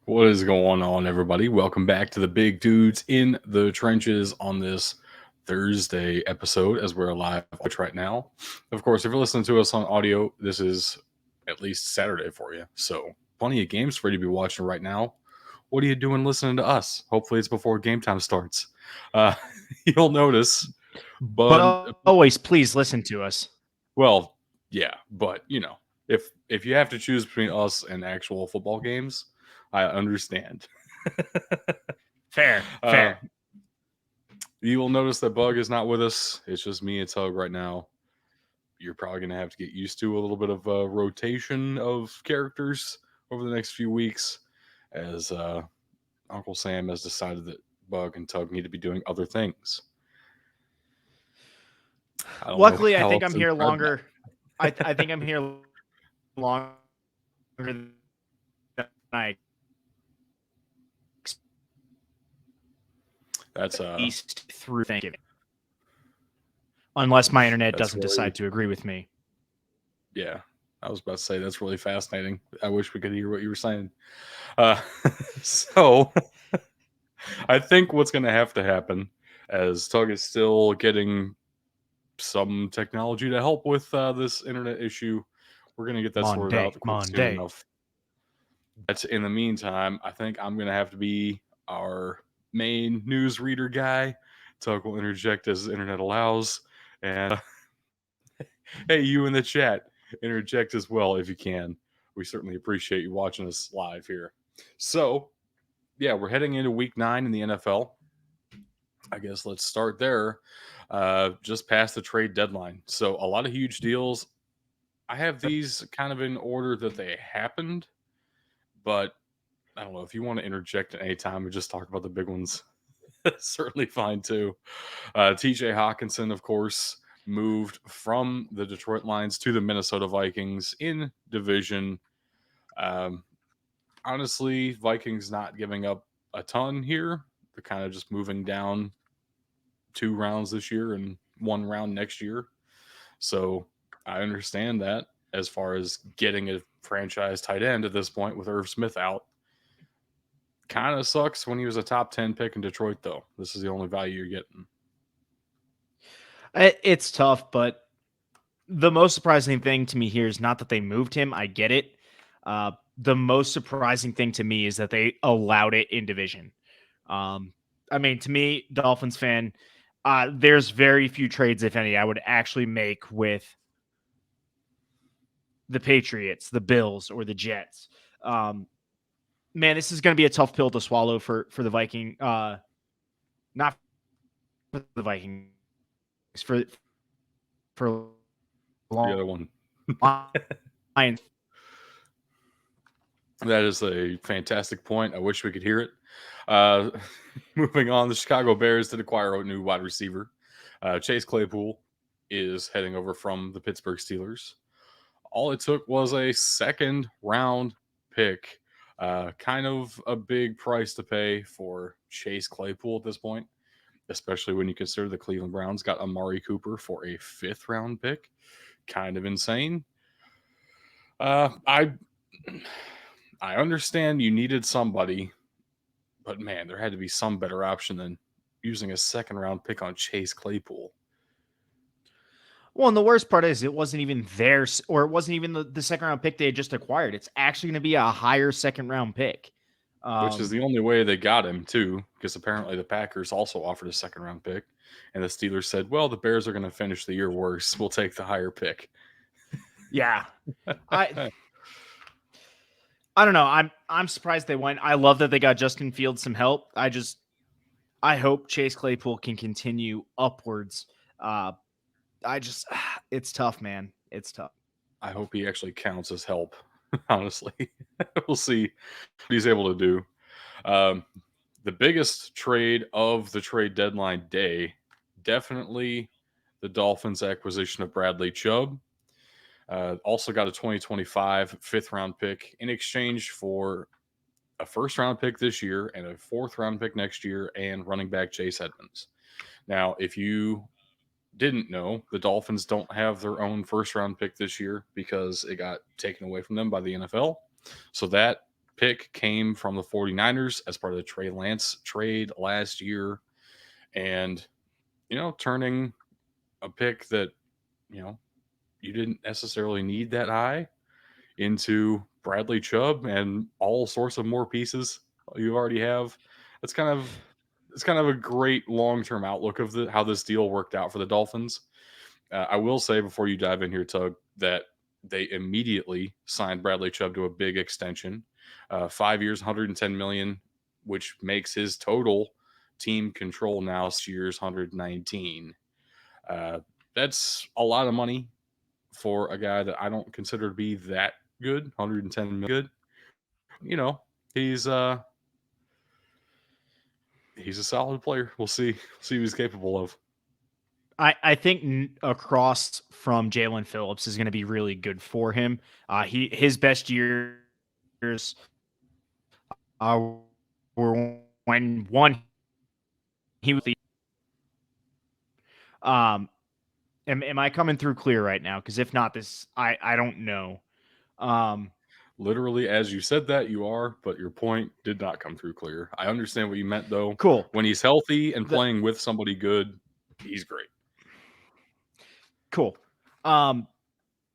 What is going on, everybody? Welcome back to the Big Dudes in the Trenches on this Thursday episode as we're live on Twitch right now. Of course, if you're listening to us on audio, this is at least Saturday for you. So, plenty of games for you to be watching right now. What are you doing listening to us? Hopefully, it's before game time starts. Uh, you'll notice, but But always, please listen to us. well, yeah, but if you have to choose between us and actual football games, I understand. Fair, uh, fair. you will notice that Bug is not with us. It's just me and Tug right now. You're probably going to have to get used to a little bit of a rotation of characters over the next few weeks as Uncle Sam has decided that Bug and Tug need to be doing other things. I don't know Luckily, I how think else I'm to here describe that. longer. I think I'm here longer than I That's at least through Thanksgiving, unless my internet that's doesn't really, decide to agree with me. yeah. I was about to say that's really fascinating. I wish we could hear what you were saying. Uh, so I think what's going to have to happen, as Tug is still getting some technology to help with this internet issue, we're going to get that sorted out soon Monday. enough. But in the meantime, I think I'm going to have to be our main news reader guy. Tug will interject as the internet allows. And hey, you in the chat, interject as well if you can. We certainly appreciate you watching us live here. So, yeah, we're heading into week 9 in the NFL. I guess let's start there. Just past the trade deadline. So, a lot of huge deals. I have these kind of in order that they happened, but I don't know if you want to interject at any time and just talk about the big ones. Certainly fine too. TJ Hawkinson, of course, moved from the Detroit Lions to the Minnesota Vikings in division. Um, Honestly, Vikings not giving up a ton here. They're kind of just moving down 2 rounds this year and 1 round next year. So I understand that as far as getting a franchise tight end at this point with Irv Smith out. Kind of sucks when he was a top 10 pick in Detroit, though. This is the only value you're getting. It's tough, but the most surprising thing to me here is not that they moved him. I get it. The most surprising thing to me is that they allowed it in division. Um, I mean, to me, Dolphins fan, there's very few trades, if any, I would actually make with the Patriots, the Bills, or the Jets. Um, man, this is going to be a tough pill to swallow for the Viking. Not for the Vikings, for The other one. Lions. That is a fantastic point. I wish we could hear it. Uh, moving on, the Chicago Bears did acquire a new wide receiver. Chase Claypool is heading over from the Pittsburgh Steelers. All it took was a second round pick. Kind of a big price to pay for Chase Claypool at this point, especially when you consider the Cleveland Browns got Amari Cooper for a 5th round pick. Kind of insane. I I understand you needed somebody, but man, there had to be some better option than using a 2nd round pick on Chase Claypool. Well, and the worst part is it wasn't even theirs, or it wasn't even the second round pick they had just acquired. It's actually going to be a higher second round pick. Which is the only way they got him, too, because apparently the Packers also offered a 2nd round pick. And the Steelers said, well, the Bears are going to finish the year worse. We'll take the higher pick. Yeah, I I don't know. I'm surprised they went. I love that they got Justin Fields some help. I hope Chase Claypool can continue upwards. Uh, it's tough, man. It's tough. I hope he actually counts as help, honestly. We'll see what he's able to do. Um, the biggest trade of the trade deadline day, definitely the Dolphins' acquisition of Bradley Chubb. Also got a 2025 5th round pick in exchange for a 1st round pick this year and a 4th round pick next year and running back Chase Edmonds. Now, if you didn't know, the Dolphins don't have their own 1st round pick this year because it got taken away from them by the NFL. So that pick came from the 49ers as part of the Trey Lance trade last year. And, turning a pick that, you didn't necessarily need that high into Bradley Chubb and all sorts of more pieces you already have. It's kind of a great long-term outlook of how this deal worked out for the Dolphins. I will say before you dive in here, Tug, that they immediately signed Bradley Chubb to a big extension, 5 years, 110 million, which makes his total team control now 6 years, 119. Uh, that's a lot of money for a guy that I don't consider to be that good. 110 million good. He's he's a solid player. We'll see what he's capable of. I think across from Jalen Phillips is going to be really good for him. His best years were when one he was the um. Am I coming through clear right now? Because if not, I don't know. Um, Literally, as you said that, you are, but your point did not come through clear. I understand what you meant, though. cool. When he's healthy and The, playing with somebody good, he's great. cool.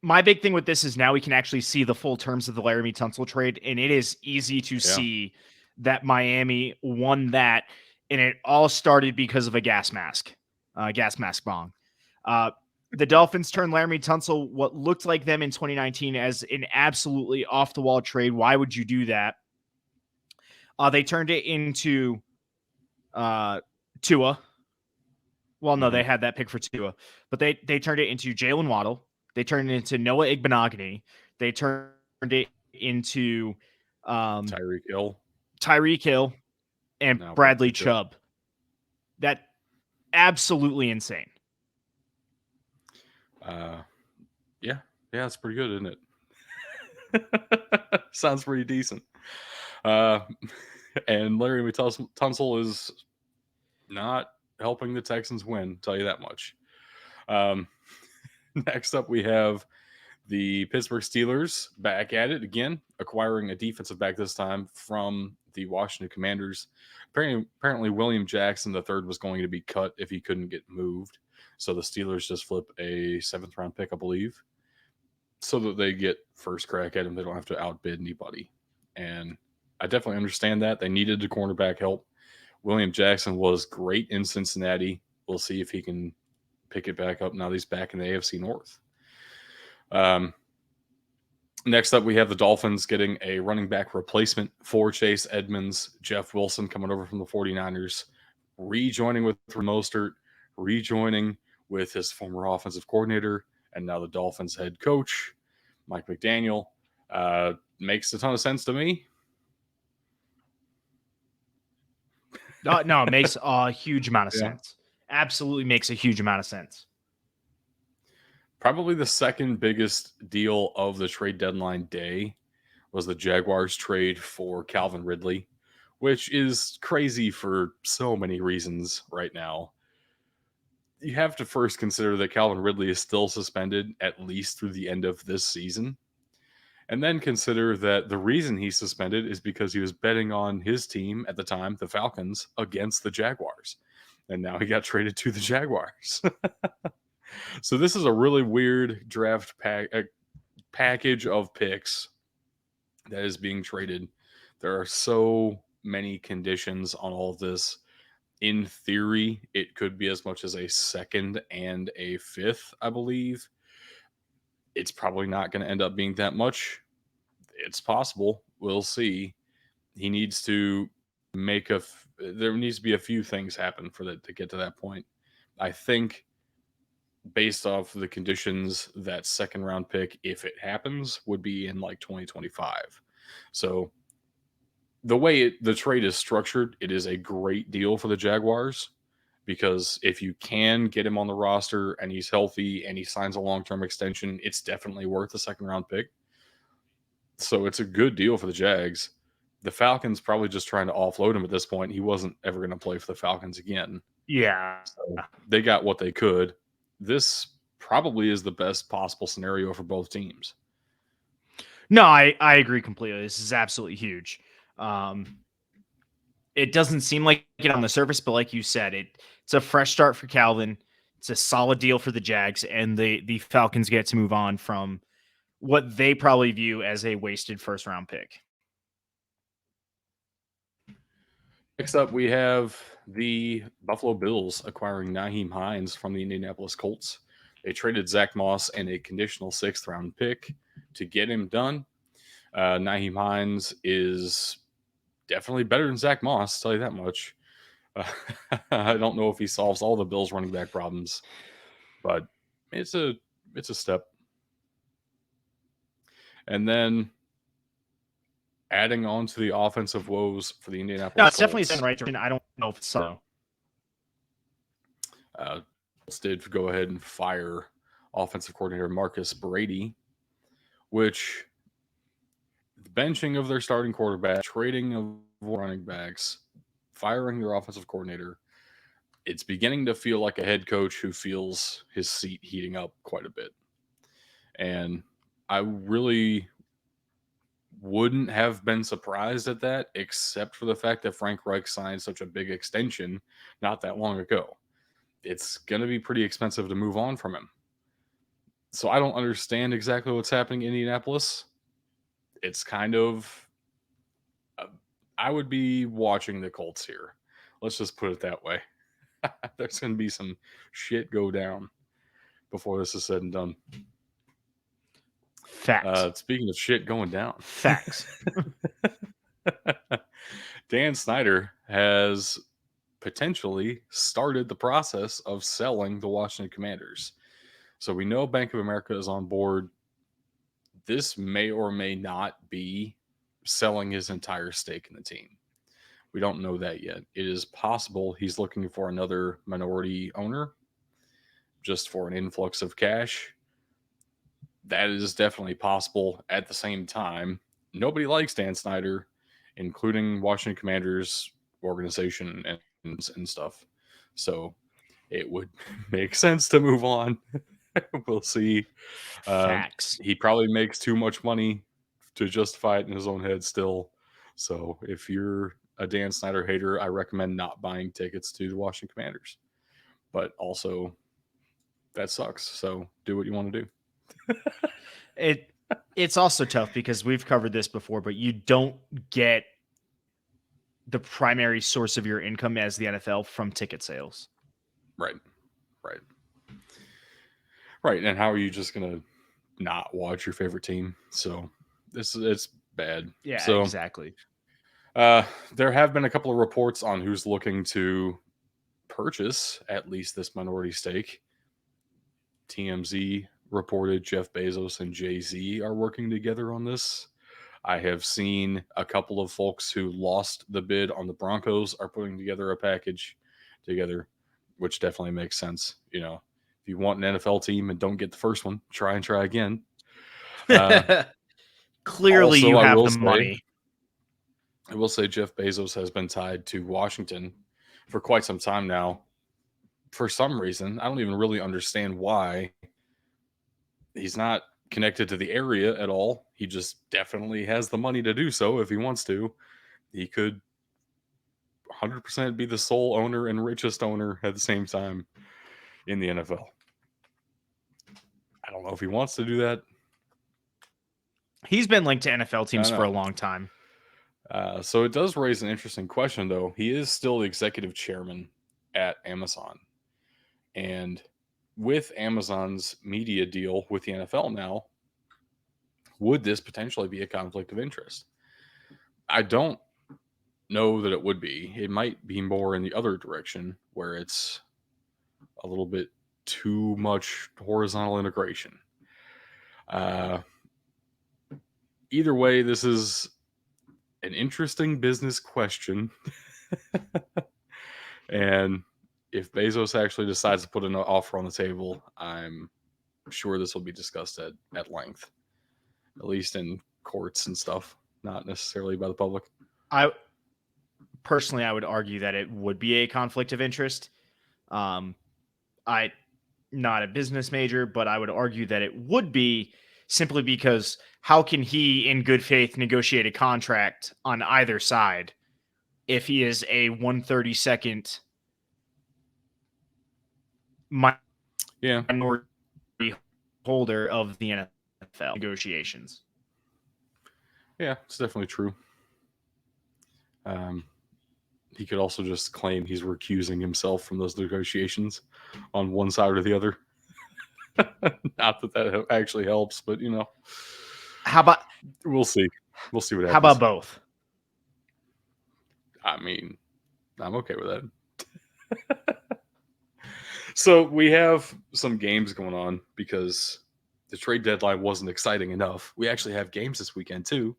My big thing with this is now we can actually see the full terms of the Laramie Tunsil trade, and it is easy to see that Miami won that, and it all started because of a gas mask bong. The Dolphins turned Laramie Tunsil, what looked like them in 2019, as an absolutely off the wall trade. Why would you do that? They turned it into Tua. Well, no, they had that pick for Tua, but they turned it into Jalen Waddle. They turned it into Noah Igbenogany. They turned it into Tyreek Hill, and Now Bradley Chubb. That absolutely insane. Yeah, that's pretty good, isn't it? Sounds pretty decent. And Larry Tunsil is not helping the Texans win, tell you that much. Next up, we have the Pittsburgh Steelers back at it again, acquiring a defensive back this time from the Washington Commanders. Apparently William Jackson III was going to be cut if he couldn't get moved. So the Steelers just flip a 7th round pick, I believe, so that they get first crack at him. They don't have to outbid anybody. And I definitely understand that. They needed the cornerback help. William Jackson was great in Cincinnati. We'll see if he can pick it back up now that he's back in the AFC North. Next up, we have the Dolphins getting a running back replacement for Chase Edmonds. Jeff Wilson coming over from the 49ers, rejoining with Mostert, rejoining with his former offensive coordinator, and now the Dolphins head coach, Mike McDaniel. Makes a ton of sense to me. No, it makes a huge amount of sense. Absolutely makes a huge amount of sense. Probably the second biggest deal of the trade deadline day was the Jaguars trade for Calvin Ridley, which is crazy for so many reasons right now. You have to first consider that Calvin Ridley is still suspended at least through the end of this season. And then consider that the reason he's suspended is because he was betting on his team at the time, the Falcons, against the Jaguars. And now he got traded to the Jaguars. So this is a really weird draft package of picks that is being traded. There are so many conditions on all of this. In theory, it could be as much as a 2nd and a 5th, I believe. It's probably not going to end up being that much. It's possible. We'll see. He needs to there needs to be a few things happen for that to get to that point. I think based off the conditions, that 2nd round pick, if it happens, would be in like 2025. So the way the trade is structured, it is a great deal for the Jaguars, because if you can get him on the roster and he's healthy and he signs a long-term extension, it's definitely worth a 2nd round pick. So it's a good deal for the Jags. The Falcons probably just trying to offload him at this point. He wasn't ever going to play for the Falcons again. Yeah. So they got what they could. This probably is the best possible scenario for both teams. No, I agree completely. This is absolutely huge. It doesn't seem like it on the surface, but like you said, it's a fresh start for Calvin. It's a solid deal for the Jags, and the Falcons get to move on from what they probably view as a wasted first round pick. Next up, we have the Buffalo Bills acquiring Nyheim Hines from the Indianapolis Colts. They traded Zach Moss and a conditional 6th-round pick to get him done. Nyheim Hines is definitely better than Zach Moss, I'll tell you that much. I don't know if he solves all the Bills' running back problems, but it's a step. And then adding on to the offensive woes for the Indianapolis No, it's Colts. definitely a step in the right direction. I don't know if it's so. Colts did go ahead and fire offensive coordinator Marcus Brady, which the benching of their starting quarterback, trading of running backs, firing their offensive coordinator, it's beginning to feel like a head coach who feels his seat heating up quite a bit. And I really wouldn't have been surprised at that, except for the fact that Frank Reich signed such a big extension not that long ago. It's going to be pretty expensive to move on from him. So I don't understand exactly what's happening in Indianapolis. It's kind of, I would be watching the Colts here. Let's just put it that way. There's going to be some shit go down before this is said and done. Facts. Speaking of shit going down, Facts. Dan Snyder has potentially started the process of selling the Washington Commanders. So we know Bank of America is on board. This may or may not be selling his entire stake in the team. We don't know that yet. It is possible he's looking for another minority owner just for an influx of cash. That is definitely possible. At the same time, nobody likes Dan Snyder, including Washington Commanders organization and stuff. So it would make sense to move on. We'll see. Facts. He probably makes too much money to justify it in his own head still. So if you're a Dan Snyder hater, I recommend not buying tickets to the Washington Commanders. But also, that sucks. So do what you want to do. It's also tough because we've covered this before, but you don't get the primary source of your income as the NFL from ticket sales. Right. Right. Right. And how are you just going to not watch your favorite team? So it's bad. Yeah, so, exactly. There have been a couple of reports on who's looking to purchase at least this minority stake. TMZ reported Jeff Bezos and Jay-Z are working together on this. I have seen a couple of folks who lost the bid on the Broncos are putting together a package together, which definitely makes sense. You know, if you want an NFL team and don't get the first one, try again. Clearly, also, you have the money. I will say Jeff Bezos has been tied to Washington for quite some time now. For some reason, I don't even really understand why. He's not connected to the area at all. He just definitely has the money to do so if he wants to. He could 100% be the sole owner and richest owner at the same time in the NFL. I don't know if he wants to do that. He's been linked to NFL teams for a long time. So it does raise an interesting question, though. He is still the executive chairman at Amazon. And with Amazon's media deal with the NFL now, would this potentially be a conflict of interest? I don't know that it would be. It might be more in the other direction where it's a little bit too much horizontal integration. Either way, this is an interesting business question. And if Bezos actually decides to put an offer on the table, I'm sure this will be discussed at length, at least in courts and stuff, not necessarily by the public. I would argue that it would be a conflict of interest. I not a business major, but I would argue that it would be simply because how can he, in good faith, negotiate a contract on either side if he is a 132nd Yeah. minority holder of the NFL negotiations? Yeah, it's definitely true. He could also just claim he's recusing himself from those negotiations on one side or the other. Not that that actually helps, but How about we'll see. We'll see what how about happens. both? I mean, I'm okay with that. So we have some games going on because the trade deadline wasn't exciting enough. We actually have games this weekend too.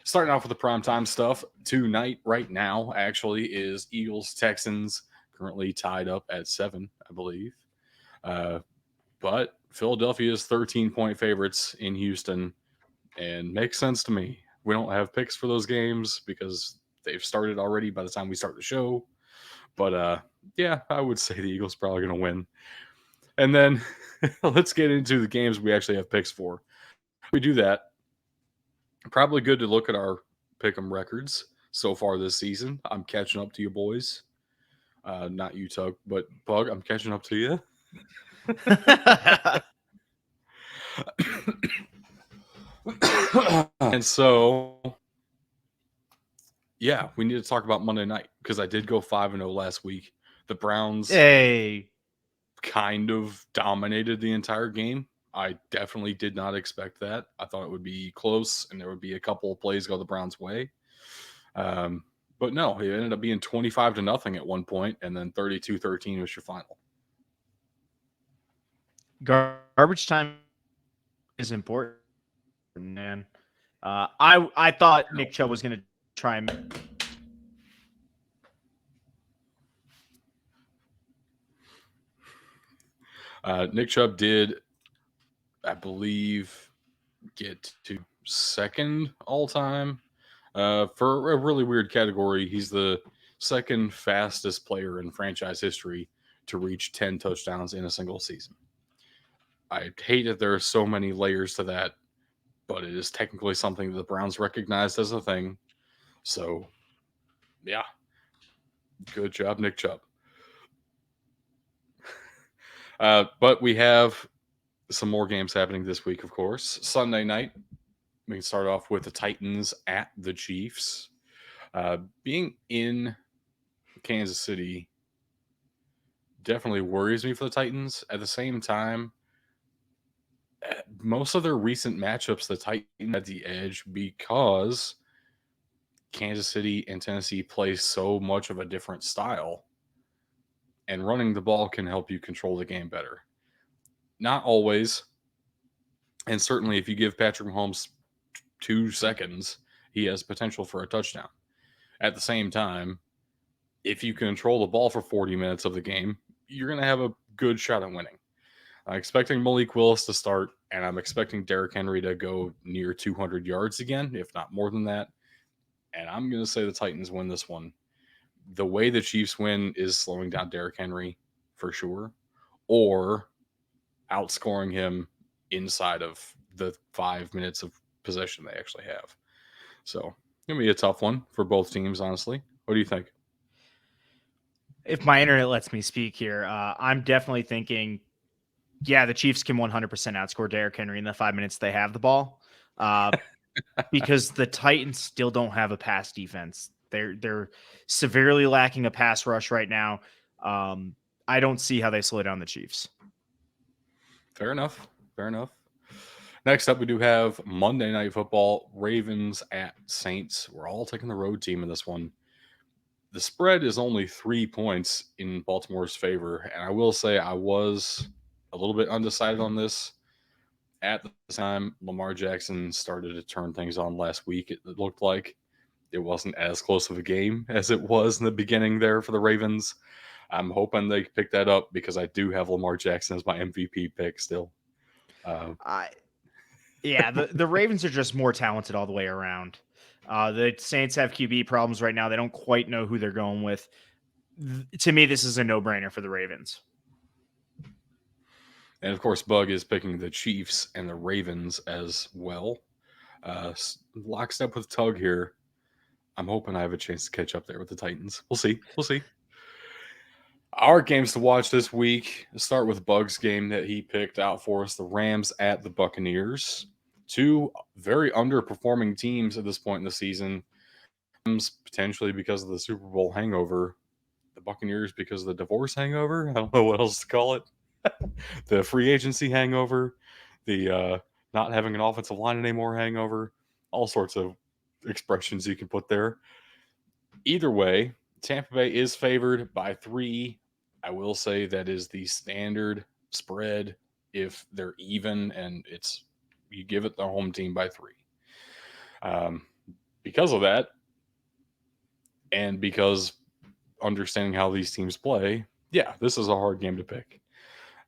Starting off with the primetime stuff, tonight, right now, actually, is Eagles Texans, currently tied up at 7, I believe. But Philadelphia is 13-point favorites in Houston, and makes sense to me. We don't have picks for those games because they've started already by the time we start the show. But yeah, I would say the Eagles probably going to win. And then let's get into the games we actually have picks for. We do that. Probably good to look at our pick'em records so far this season. I'm catching up to you boys. Not you, Tug, but Bug, I'm catching up to you. And so, yeah, we need to talk about Monday night because I did go 5-0 last week. The Browns Hey, kind of dominated the entire game. I definitely did not expect that. I thought it would be close and there would be a couple of plays go the Browns' way. But no, it ended up being 25-0 at one point, and then 32-13 was your final. garbage time is important, man. I thought Nick Chubb was going to try and Nick Chubb did, I believe, get to second all time for a really weird category. He's the second fastest player in franchise history to reach 10 touchdowns in a single season. I hate that there are so many layers to that, but it is technically something that the Browns recognized as a thing. So, yeah, good job, Nick Chubb. But we have some more games happening this week, of course. Sunday night, we can start off with the Titans at the Chiefs. Being in Kansas City definitely worries me for the Titans. At the same time, most of their recent matchups, the Titans had the edge because Kansas City and Tennessee play so much of a different style, and running the ball can help you control the game better. Not always, and certainly if you give Patrick Mahomes 2 seconds, he has potential for a touchdown. At the same time, if you control the ball for 40 minutes of the game, you're going to have a good shot at winning. I'm expecting Malik Willis to start, and I'm expecting Derrick Henry to go near 200 yards again, if not more than that. And I'm going to say the Titans win this one. The way the Chiefs win is slowing down Derrick Henry for sure, or outscoring him inside of the 5 minutes of possession they actually have. So, going to be a tough one for both teams, honestly. What do you think? if my internet lets me speak here, I'm definitely thinking, yeah, the Chiefs can 100% outscore Derrick Henry in the 5 minutes they have the ball, because the Titans still don't have a pass defense. They're severely lacking a pass rush right now. I don't see how they slow down the Chiefs. Fair enough. Fair enough. Next up, we do have Monday Night Football, Ravens at Saints. We're all taking the road team in this one. The spread is only 3 points in Baltimore's favor, and I will say I was a little bit undecided on this. At the time, Lamar Jackson started to turn things on last week. It looked like it wasn't as close of a game as it was in the beginning there for the Ravens. I'm hoping they pick that up because I do have Lamar Jackson as my MVP pick still. Yeah, the Ravens are just more talented all the way around. The Saints have QB problems right now. They don't quite know who they're going with. To me, this is a no-brainer for the Ravens. And of course, Bug is picking the Chiefs and the Ravens as well. Lockstep with Tug here. I'm hoping I have a chance to catch up there with the Titans. We'll see. We'll see. Our games to watch this week start with Bug's game that he picked out for us, the Rams at the Buccaneers. Two very underperforming teams at this point in the season. Rams potentially because of the Super Bowl hangover. The Buccaneers because of the divorce hangover. I don't know what else to call it. The free agency hangover. The not having an offensive line anymore hangover. All sorts of expressions you can put there. Either way, Tampa Bay is favored by 3. I will say that is the standard spread if they're even and it's you give it the home team by 3. Um, because of that, and because understanding how these teams play, yeah, this is a hard game to pick.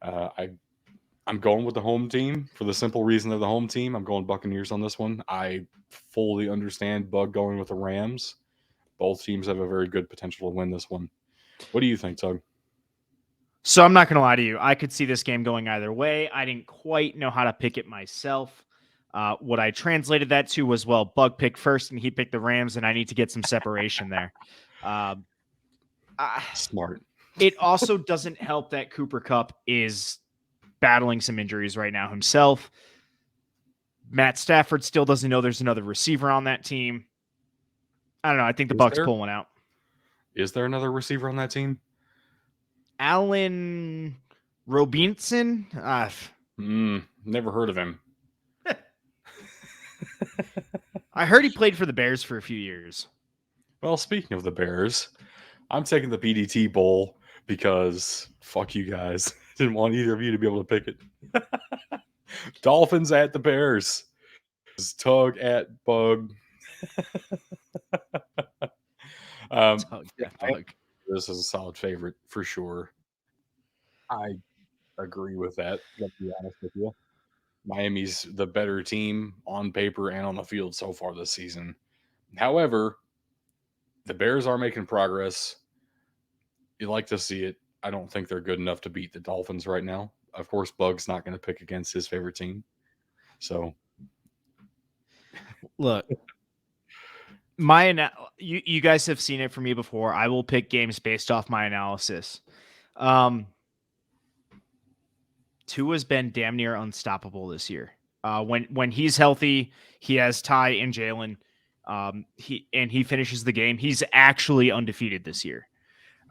I'm going with the home team for the simple reason of the home team. I'm going Buccaneers on this one. I fully understand Bug going with the Rams. Both teams have a very good potential to win this one. What do you think, Tug? So I'm not going to lie to you. I could see this game going either way. I didn't quite know how to pick it myself. What I translated that to was, well, Bug picked first and he picked the Rams, and I need to get some separation there. Smart. It also doesn't help that Cooper Kupp is battling some injuries right now himself. Matt Stafford still doesn't know there's another receiver on that team. I don't know. I think the Bucs pull one out. Is there another receiver on that team? Allen Robinson? Never heard of him. I heard he played for the Bears for a few years. Well, speaking of the Bears, I'm taking the BDT Bowl because fuck you guys. Didn't want either of you to be able to pick it. Dolphins at the Bears. Tug at Bug. This is a solid favorite for sure. I agree with that. Let's be honest with you. Miami's the better team on paper and on the field so far this season. However, the Bears are making progress. You like to see it. I don't think they're good enough to beat the Dolphins right now. Of course, Bug's not going to pick against his favorite team. So, look, you guys have seen it from me before. I will pick games based off my analysis. Tua's been damn near unstoppable this year. When he's healthy, he has Ty and Jalen. He finishes the game. He's actually undefeated this year.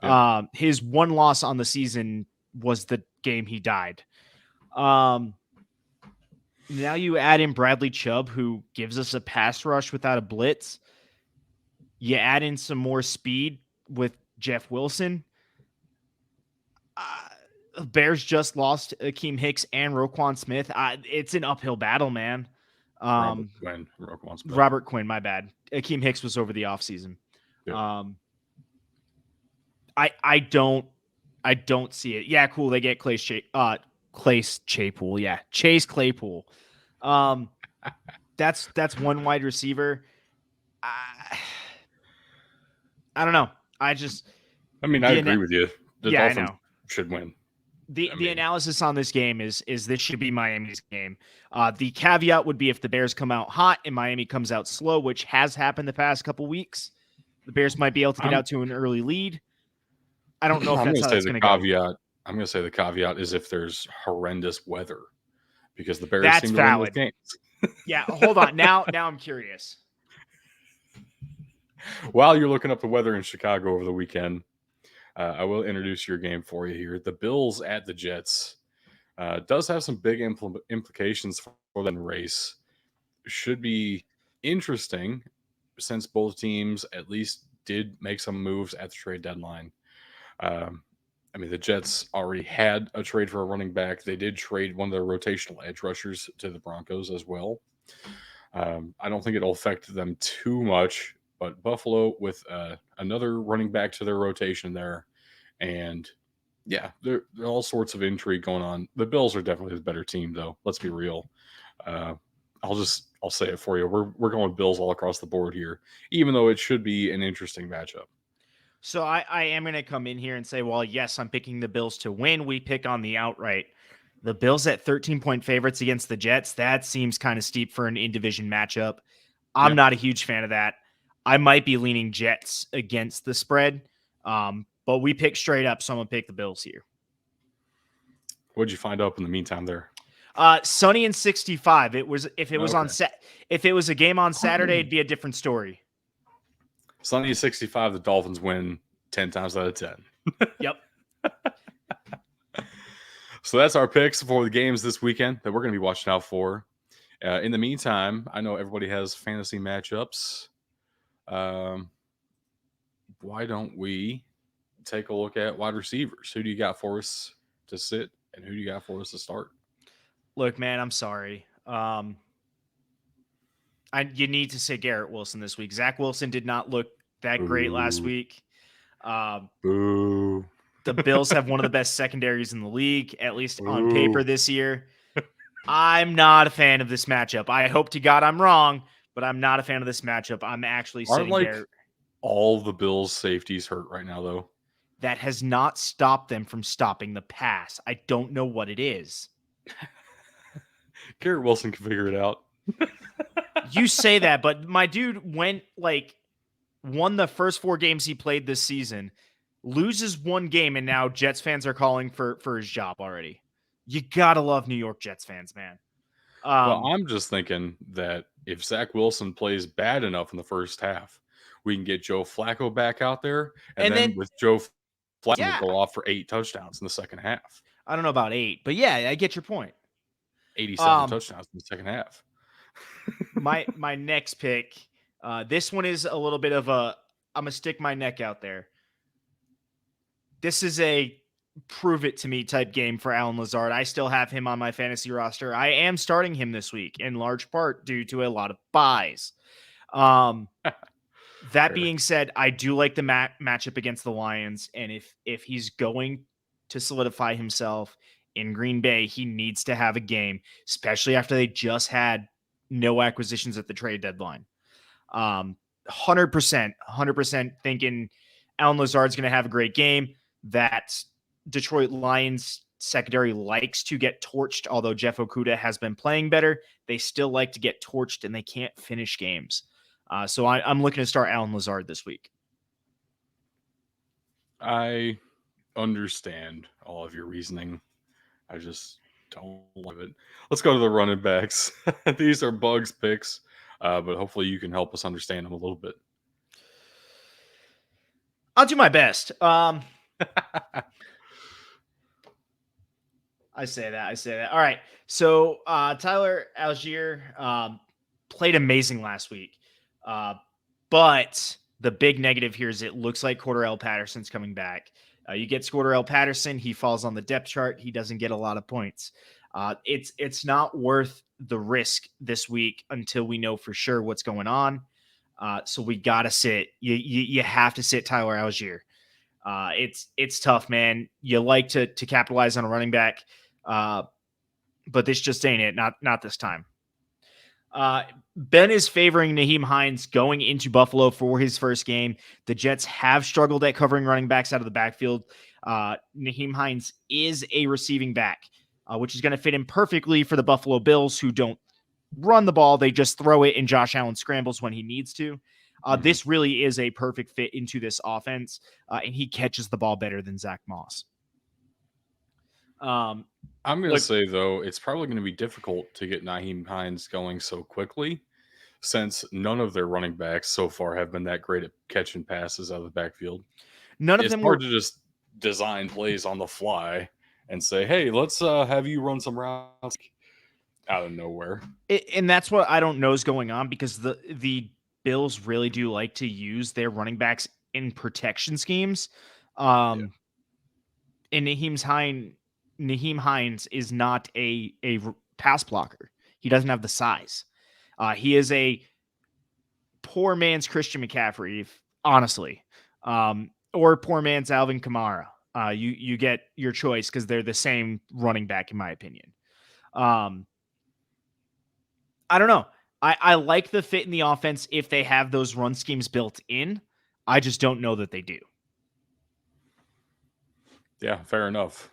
Yeah. His one loss on the season was the game he died. Now you add in Bradley Chubb, who gives us a pass rush without a blitz. You add in some more speed with Jeff Wilson. Bears just lost Akeem Hicks and Roquan Smith. It's an uphill battle, man. Robert Quinn, Roquan Smith. Robert Quinn, my bad. Akeem Hicks was over the offseason. Yeah. I don't see it. Yeah, cool. They get Chase Claypool. Yeah, Chase Claypool. That's one wide receiver. I don't know. I agree with you. The Dolphins should win. The analysis on this game is this should be Miami's game. The caveat would be if the Bears come out hot and Miami comes out slow, which has happened the past couple weeks. The Bears might be able to get out to an early lead. I don't know if that's how it's going to go. I'm going to say the caveat is if there's horrendous weather, because the Bears seem to win those games. Yeah, hold on. Now I'm curious. While you're looking up the weather in Chicago over the weekend, I will introduce your game for you here. The Bills at the Jets does have some big implications for that race. Should be interesting since both teams at least did make some moves at the trade deadline. The Jets already had a trade for a running back. They did trade one of their rotational edge rushers to the Broncos as well. I don't think it'll affect them too much, but Buffalo with another running back to their rotation there. And yeah, there are all sorts of intrigue going on. The Bills are definitely the better team, though. Let's be real. I'll say it for you. We're going Bills all across the board here, even though it should be an interesting matchup. So I am going to come in here and say, well, yes, I'm picking the Bills to win. We pick on the outright. The Bills at 13-point favorites against the Jets. That seems kind of steep for an in-division matchup. I'm Yeah. not a huge fan of that. I might be leaning Jets against the spread, but we pick straight up, so I'm going to pick the Bills here. What'd you find up in the meantime there? Sunny and 65. It was if it was on Okay. set. If it was a game on Saturday, it'd be a different story. Sunny 65, the Dolphins win 10 times out of 10. Yep. So that's our picks for the games this weekend that we're going to be watching out for. In the meantime, I know everybody has fantasy matchups. Why don't we take a look at wide receivers? Who do you got for us to sit, and who do you got for us to start? Look, man, I'm sorry. You need to say Garrett Wilson this week. Zach Wilson did not look that great last week. Boo. The Bills have one of the best secondaries in the league, at least on paper this year. I'm not a fan of this matchup. I hope to God I'm wrong, but I'm not a fan of this matchup. I'm actually sitting there. All the Bills' safeties hurt right now, though. That has not stopped them from stopping the pass. I don't know what it is. Garrett Wilson can figure it out. You say that, but my dude won the first 4 games he played this season, loses one game, and now Jets fans are calling for his job already. You gotta love New York Jets fans, man. Well, I'm just thinking that if Zach Wilson plays bad enough in the first half, we can get Joe Flacco back out there, and then with Joe Flacco will go off for 8 touchdowns in the second half. I don't know about 8, but yeah, I get your point. 87 touchdowns in the second half. my next pick, this one is a little bit of a I'm gonna stick my neck out there. This is a prove it to me type game for Allen Lazard. I still have him on my fantasy roster. I am starting him this week in large part due to a lot of buys. That being said, I do like the matchup against the Lions, and if he's going to solidify himself in Green Bay, he needs to have a game, especially after they just had no acquisitions at the trade deadline. 100% thinking Allen Lazard's going to have a great game. That Detroit Lions secondary likes to get torched, although Jeff Okudah has been playing better. They still like to get torched, and they can't finish games. So I'm looking to start Allen Lazard this week. I understand all of your reasoning. I just don't love it. Let's go to the running backs. These are Bugs picks, but hopefully you can help us understand them a little bit. I'll do my best. I say that. All right. So Tyler Algier played amazing last week. But the big negative here is it looks like Cordarrelle Patterson's coming back. You get Cordarrelle Patterson, he falls on the depth chart. He doesn't get a lot of points. It's not worth the risk this week until we know for sure what's going on. So we got to sit. You have to sit Tyler Algier. It's tough, man. You like to capitalize on a running back, but this just ain't it. Not this time. Ben is favoring Nyheim Hines going into Buffalo for his first game. The Jets have struggled at covering running backs out of the backfield. Nyheim Hines is a receiving back, which is going to fit in perfectly for the Buffalo Bills, who don't run the ball. They just throw it, and Josh Allen scrambles when he needs to. This really is a perfect fit into this offense, and he catches the ball better than Zach Moss. I'm going to say, though, it's probably going to be difficult to get Nyheim Hines going so quickly, since none of their running backs so far have been that great at catching passes out of the backfield. It's hard to just design plays on the fly and say, hey, let's have you run some routes out of nowhere. And that's what I don't know is going on, because the Bills really do like to use their running backs in protection schemes. And Nyheim Hines is not a pass blocker. He doesn't have the size. He is a poor man's Christian McCaffrey, honestly, or poor man's Alvin Kamara. You get your choice because they're the same running back, in my opinion. I don't know. I like the fit in the offense if they have those run schemes built in. I just don't know that they do. Yeah, fair enough.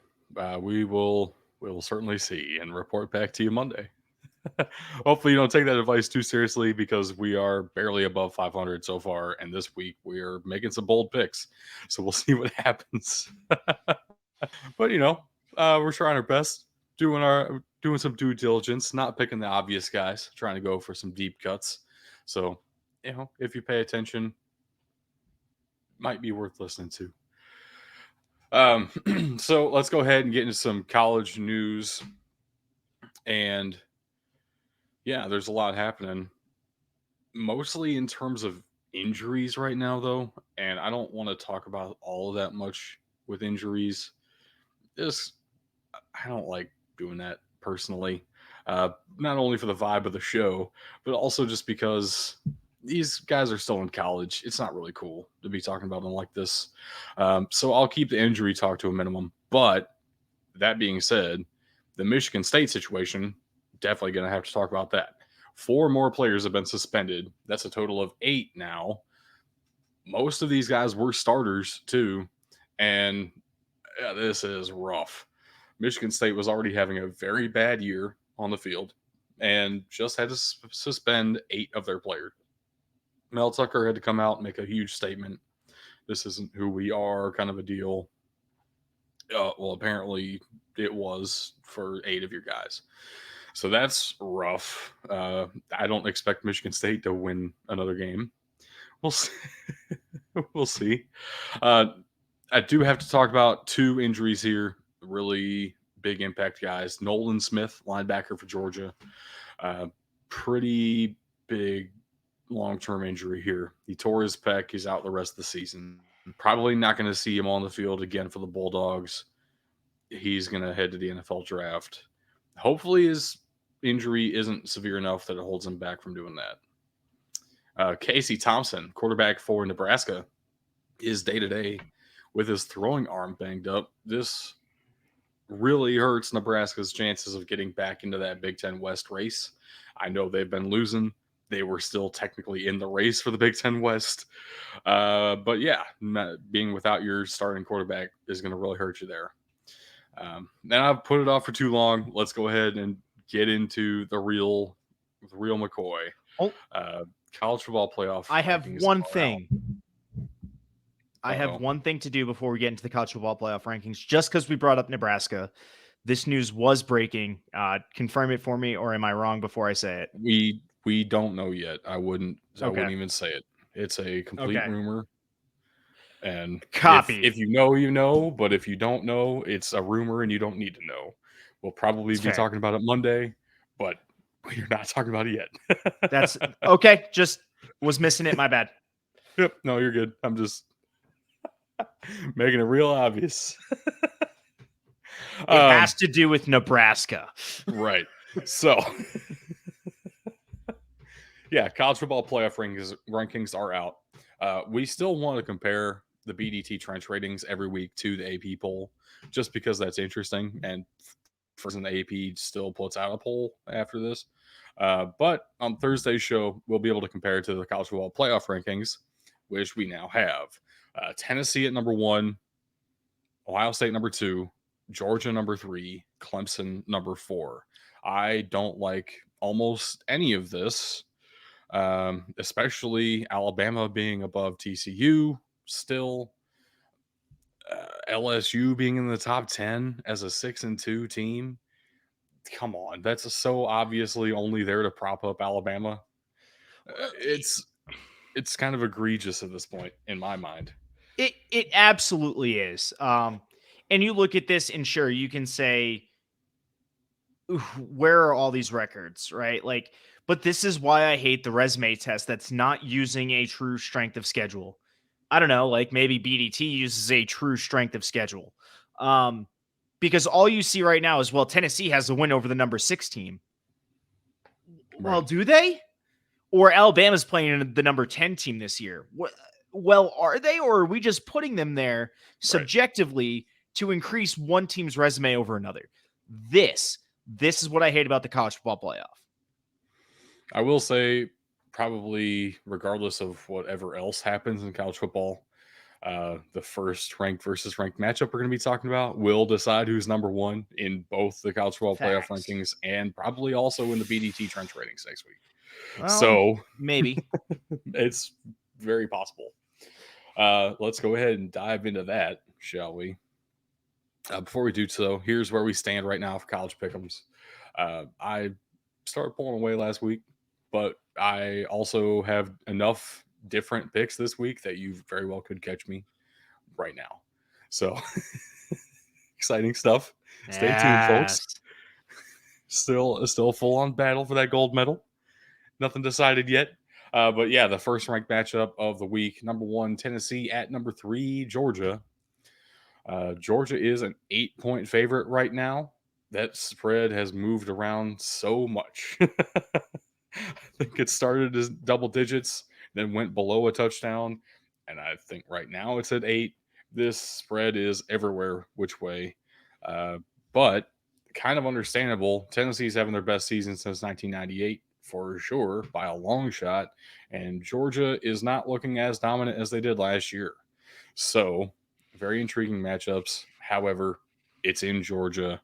We will we'll certainly see and report back to you Monday. Hopefully, you don't take that advice too seriously because we are barely above 500 so far, and this week we are making some bold picks. So we'll see what happens. But we're trying our best, doing some due diligence, not picking the obvious guys, trying to go for some deep cuts. So if you pay attention, might be worth listening to. So let's go ahead and get into some college news. And yeah, there's a lot happening, mostly in terms of injuries right now, though. And I don't want to talk about all of that much with injuries. Just, I don't like doing that personally. Not only for the vibe of the show, but also just because these guys are still in college. It's not really cool to be talking about them like this. So I'll keep the injury talk to a minimum. But that being said, the Michigan State situation, definitely going to have to talk about that. 4 more players have been suspended. That's a total of 8 now. Most of these guys were starters too. And this is rough. Michigan State was already having a very bad year on the field and just had to suspend 8 of their players. Mel Tucker had to come out and make a huge statement. This isn't who we are, kind of a deal. Well, apparently it was for 8 of your guys. So that's rough. I don't expect Michigan State to win another game. We'll see. We'll see. I do have to talk about 2 injuries here. Really big impact guys. Nolan Smith, linebacker for Georgia. Pretty big long-term injury here. He tore his pec. He's out the rest of the season. Probably not going to see him on the field again for the Bulldogs. He's going to head to the NFL draft. Hopefully his injury isn't severe enough that it holds him back from doing that. Casey Thompson, quarterback for Nebraska, is day-to-day with his throwing arm banged up. This really hurts Nebraska's chances of getting back into that Big Ten West race. I know they've been losing. They were still technically in the race for the Big Ten West. But yeah, being without your starting quarterback is going to really hurt you there. And I've put it off for too long. Let's go ahead and get into the real McCoy. College football playoff. I have one thing. I have one thing to do before we get into the college football playoff rankings, just because we brought up Nebraska. This news was breaking. Confirm it for me, or am I wrong before I say it? We don't know yet. I wouldn't even say it. It's a complete rumor. And if you know, you know. But if you don't know, it's a rumor and you don't need to know. We'll probably be talking about it Monday, but we're not talking about it yet. That's okay. Just was missing it. My bad. Yep. No, you're good. I'm just making it real obvious. It has to do with Nebraska. Right. So, yeah, college football playoff rankings are out. We still want to compare the BDT trench ratings every week to the AP poll, just because that's interesting. And for some, the AP still puts out a poll after this. But on Thursday's show, we'll be able to compare it to the college football playoff rankings, which we now have. Tennessee at number 1, Ohio State number 2, Georgia number 3, Clemson number 4. I don't like almost any of this, especially Alabama being above TCU still. LSU being in the top 10 as a 6-2 team. Come on, that's so obviously only there to prop up Alabama. It's kind of egregious at this point in my mind. It absolutely is. And you look at this and sure, you can say, where are all these records, right? Like, but this is why I hate the resume test that's not using a true strength of schedule. I don't know, like maybe BDT uses a true strength of schedule. Because all you see right now is, well, Tennessee has a win over the number 6 team. Right. Well, do they? Or Alabama's playing the number 10 team this year. Well, are they? Or are we just putting them there subjectively to increase one team's resume over another? This is what I hate about the college football playoff. I will say, probably regardless of whatever else happens in college football, The first ranked versus ranked matchup we're going to be talking about will decide who's number one in both the college football playoff Facts. rankings and probably also in the BDT trench ratings next week. Well, So maybe. it's very possible. Let's go ahead and dive into that, shall we? Before we do so, here's where we stand right now for college pick'ems. I started pulling away last week, but I also have enough different picks this week that you very well could catch me right now. So exciting stuff. Stay tuned, folks. Yes. Still full on battle for that gold medal. Nothing decided yet. But yeah, the first ranked matchup of the week: number 1 Tennessee at number 3 Georgia. Georgia is an 8-point favorite right now. That spread has moved around so much. I think it started as double digits, then went below a touchdown, and I think right now it's at 8. This spread is everywhere which way, but kind of understandable. Tennessee's having their best season since 1998 for sure by a long shot, and Georgia is not looking as dominant as they did last year. So, very intriguing matchups. However, it's in Georgia.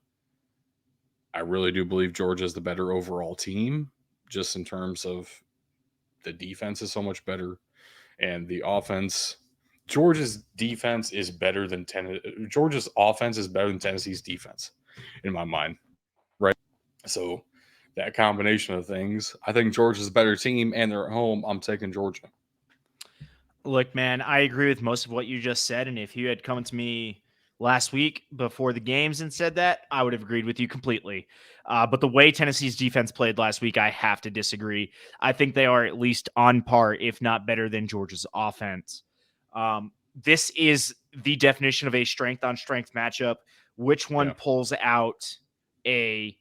I really do believe Georgia is the better overall team, just in terms of the defense is so much better and the offense. Georgia's defense is better than Georgia's offense is better than Tennessee's defense, in my mind. Right. So that combination of things, I think Georgia's a better team, and they're at home. I'm taking Georgia. Look, man, I agree with most of what you just said. And if you had come to me last week before the games and said that, I would have agreed with you completely. But the way Tennessee's defense played last week, I have to disagree. I think they are at least on par, if not better than Georgia's offense. This is the definition of a strength on strength matchup. Which one pulls out a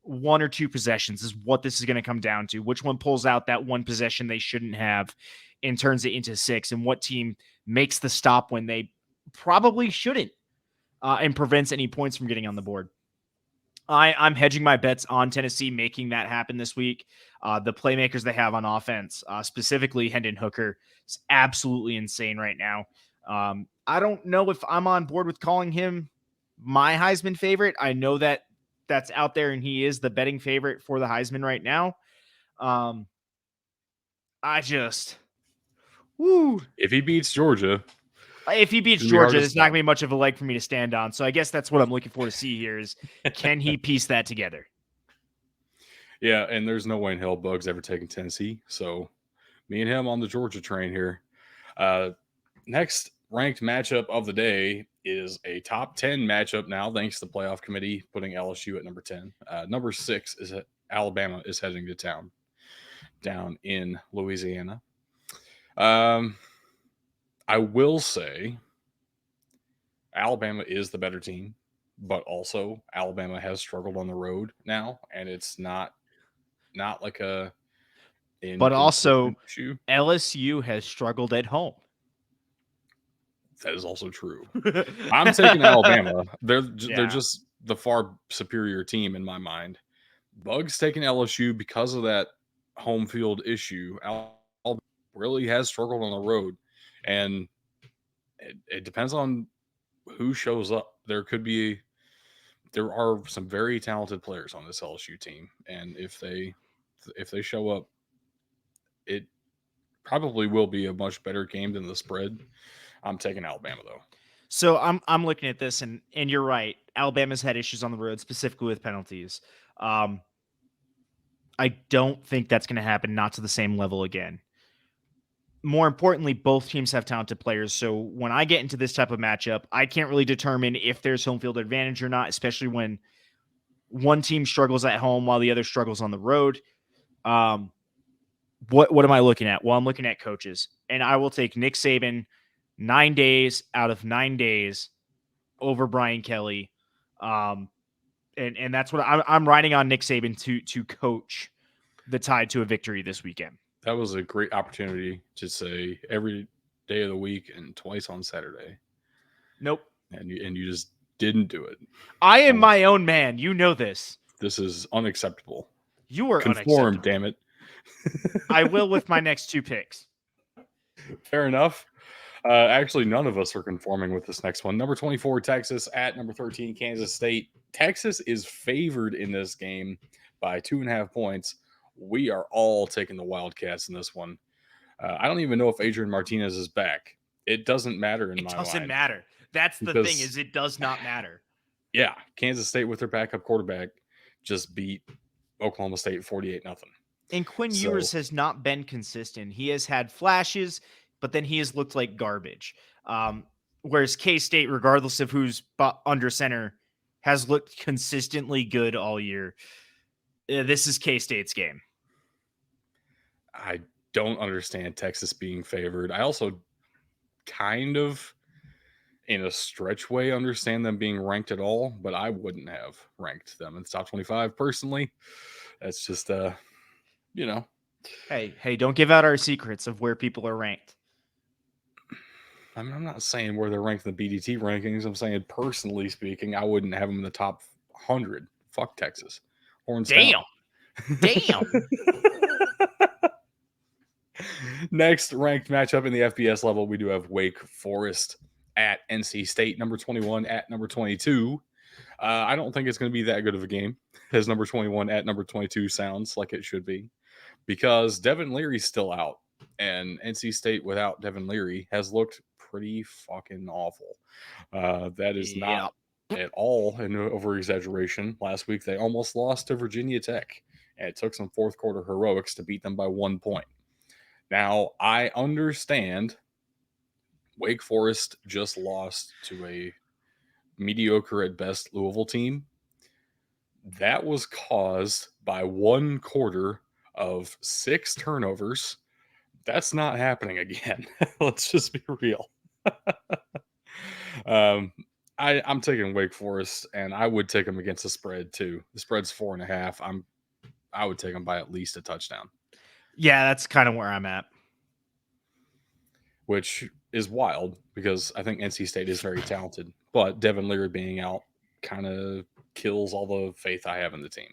one or two possessions is what this is going to come down to. Which one pulls out that one possession they shouldn't have and turns it into 6, and what team makes the stop when they probably shouldn't, and prevents any points from getting on the board. I'm hedging my bets on Tennessee making that happen this week. The playmakers they have on offense, specifically Hendon Hooker, is absolutely insane right now. I don't know if I'm on board with calling him my Heisman favorite. I know that that's out there, and he is the betting favorite for the Heisman right now. I just, woo. If he beats Georgia, if he beats Georgia, there's not going to be much of a leg for me to stand on. So I guess that's what I'm looking for to see here is, can he piece that together? Yeah, and there's no way in hell Bug's ever taken Tennessee. So me and him on the Georgia train here. Next ranked matchup of the day is a top 10 matchup now, thanks to the playoff committee putting LSU at number 10. Number 6 is Alabama is heading to town down in Louisiana. I will say Alabama is the better team, but also Alabama has struggled on the road now, and it's not like a but also issue. LSU has struggled at home. That is also true. I'm taking Alabama. They're just the far superior team in my mind. Bug's taking LSU because of that home field issue. Alabama really has struggled on the road, and it depends on who shows up. There are some very talented players on this LSU team, and if they show up, it probably will be a much better game than the spread. I'm taking Alabama though. So I'm looking at this, and you're right. Alabama's had issues on the road, specifically with penalties. I don't think that's going to happen, not to the same level again. More importantly, both teams have talented players. So when I get into this type of matchup, I can't really determine if there's home field advantage or not, especially when one team struggles at home while the other struggles on the road. What am I looking at? Well, I'm looking at coaches, and I will take Nick Saban 9 days out of 9 days over Brian Kelly. And that's what I'm riding on Nick Saban to coach the Tide to a victory this weekend. That was a great opportunity to say every day of the week and twice on Saturday. Nope. And you just didn't do it. I am my own man. You know this. This is unacceptable. You are conform, unacceptable. damn it. I will with my next 2 picks. Fair enough. Actually, none of us are conforming with this next one. Number 24, Texas at number 13, Kansas State. Texas is favored in this game by 2.5 points. We are all taking the Wildcats in this one. I don't even know if Adrian Martinez is back. It doesn't matter in It my doesn't mind matter. That's the thing, because, is it does not matter. yeah, Kansas State with their backup quarterback just beat Oklahoma State 48-0. And Quinn Ewers So, has not been consistent. He has had flashes, but then he has looked like garbage. Whereas K-State, regardless of who's under center, has looked consistently good all year. This is K-State's game. I don't understand Texas being favored. I also kind of, in a stretch way, understand them being ranked at all, but I wouldn't have ranked them in the top 25 personally. That's just, you know, Hey, don't give out our secrets of where people are ranked. I mean, I'm not saying where they're ranked in the BDT rankings. I'm saying, personally speaking, I wouldn't have them in the top 100. Fuck Texas. Horns down. Damn. Next ranked matchup in the FBS level, we do have Wake Forest at NC State, number 21 at number 22. I don't think it's going to be that good of a game, as number 21 at number 22 sounds like it should be, because Devin Leary's still out, and NC State without Devin Leary has looked pretty fucking awful. That is not at all an over exaggeration. Last week they almost lost to Virginia Tech, and it took some fourth quarter heroics to beat them by 1 point. Now, I understand Wake Forest just lost to a mediocre at best Louisville team. That was caused by 1 quarter of 6 turnovers. That's not happening again. Let's just be real. I'm taking Wake Forest, and I would take them against the spread too. The spread's 4.5. I would take them by at least a touchdown. Yeah, that's kind of where I'm at. Which is wild because I think NC State is very talented, but Devin Leary being out kind of kills all the faith I have in the team.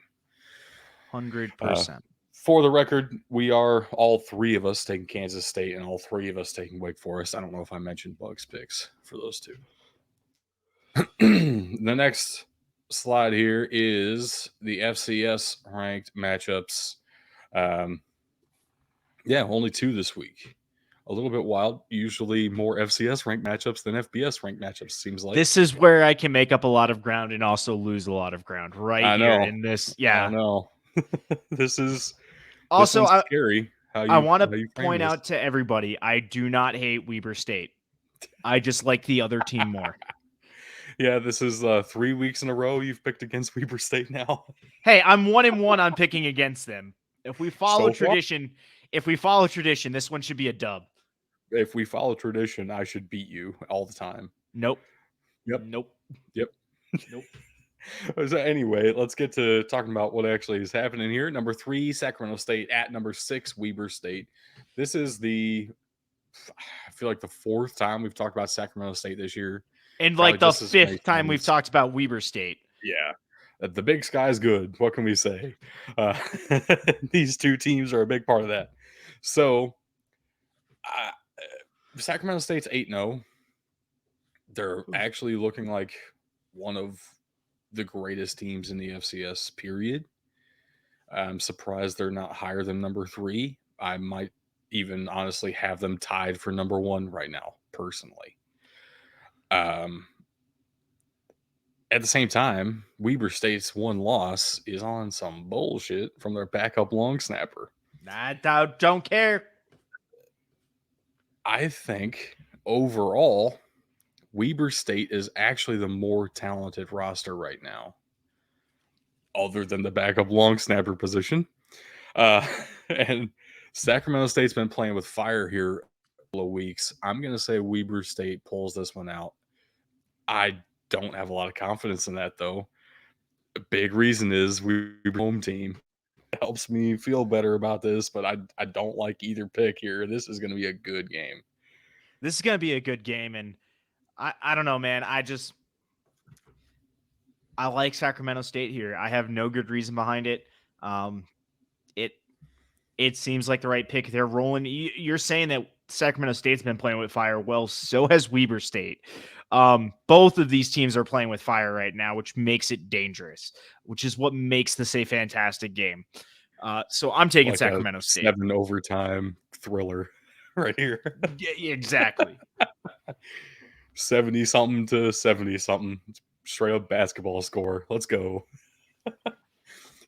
100%. For the record, we are all 3 of us taking Kansas State and all 3 of us taking Wake Forest. I don't know if I mentioned Bugs picks for those 2. The next slide here is the FCS ranked matchups. Yeah, only 2 this week. A little bit wild. Usually more FCS ranked matchups than FBS ranked matchups, seems like. This is where I can make up a lot of ground and also lose a lot of ground I here know. in this. Yeah. I know. This Also, one's scary. I want to frame point this. out to everybody, I do not hate Weber State. I just like the other team more. Yeah, this is 3 weeks in a row you've picked against Weber State now. Hey, I'm 1-1 on picking against them. If we follow tradition, this one should be a dub. If we follow tradition, I should beat you all the time. Nope. Yep. Nope. Yep. Nope. So anyway, let's get to talking about what actually is happening here. Number 3, Sacramento State at number 6, Weber State. This is I feel like the 4th time we've talked about Sacramento State this year. And like the 5th time we've talked about Weber State. Yeah. The big sky is good. What can we say? These 2 teams are a big part of that. So, Sacramento State's 8-0. They're actually looking like one of the greatest teams in the FCS, period. I'm surprised they're not higher than number 3. I might even honestly have them tied for number 1 right now, personally. At the same time, Weber State's 1 loss is on some bullshit from their backup long snapper. I don't care. I think overall, Weber State is actually the more talented roster right now, other than the backup long snapper position. And Sacramento State's been playing with fire here a couple of weeks. I'm going to say Weber State pulls this one out. I don't have a lot of confidence in that, though. A big reason is Weber home team. It helps me feel better about this, but I don't like either pick here. This is going to be a good game. This is going to be a good game, and I don't know, man. I like Sacramento State here. I have no good reason behind it. It seems like the right pick. They're rolling. You're saying that Sacramento State's been playing with fire. Well, so has Weber State. Both of these teams are playing with fire right now, which makes it dangerous, which is what makes this a fantastic game. So I'm taking Like a Sacramento State. 7 overtime thriller right here. Yeah, exactly. 70 something to 70 something. Straight up basketball score. Let's go.